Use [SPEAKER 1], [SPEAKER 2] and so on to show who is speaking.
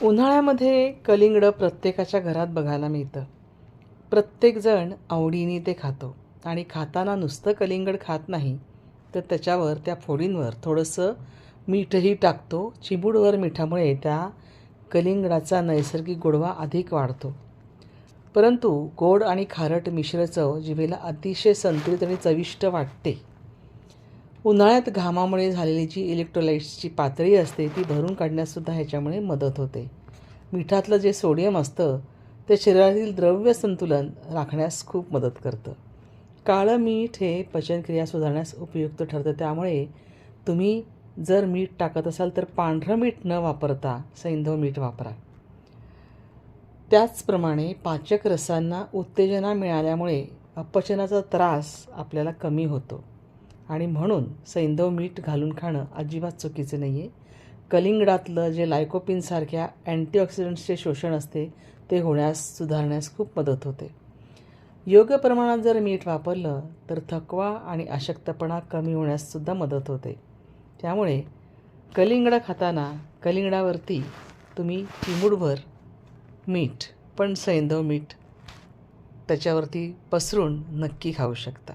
[SPEAKER 1] उन्हाळ्यामध्ये कलिंगड प्रत्येकाच्या घरात बघायला मिळतं. प्रत्येकजण आवडीने ते खातो आणि खाताना नुसतं कलिंगड खात नाही, तर त्याच्यावर त्या फोडींवर थोडंसं मीठही टाकतो. चिमूटभर मिठामुळे त्या कलिंगडाचा नैसर्गिक गोडवा अधिक वाढतो. परंतु गोड आणि खारट मिश्र चव जिभेला अतिशय संतुलित आणि चविष्ट वाटते. उन्हाळ्यात घामामुळे झालेली जी इलेक्ट्रोलाइट्सची पातळी असते ती भरून काढण्याससुद्धा ह्याच्यामुळे मदत होते. मिठातलं जे सोडियम असतं ते शरीरातील द्रव्य संतुलन राखण्यास खूप मदत करतं. काळं मीठ हे पचनक्रिया सुधारण्यास उपयुक्त ठरतं. त्यामुळे तुम्ही जर मीठ टाकत असाल तर पांढरं मीठ न वापरता सैंधव मीठ वापरा. त्याचप्रमाणे पाचक रसांना उत्तेजना मिळाल्यामुळे अपचनाचा त्रास आपल्याला कमी होतो आणि म्हणून सैंधव मीठ घालून खाणं अजिबात चुकीचं नाही आहे. कलिंगडातलं जे लायकोपिनसारख्या अँटीऑक्सिडंट्सचे शोषण असते ते सुधारण्यास खूप मदत होते. योग्य प्रमाणात जर मीठ वापरलं तर थकवा आणि अशक्तपणा कमी होण्याससुद्धा मदत होते. त्यामुळे कलिंगड खाताना कलिंगडावरती तुम्ही चिमूटभर मीठ, पण सैंधव मीठ त्याच्यावरती पसरून नक्की खाऊ शकता.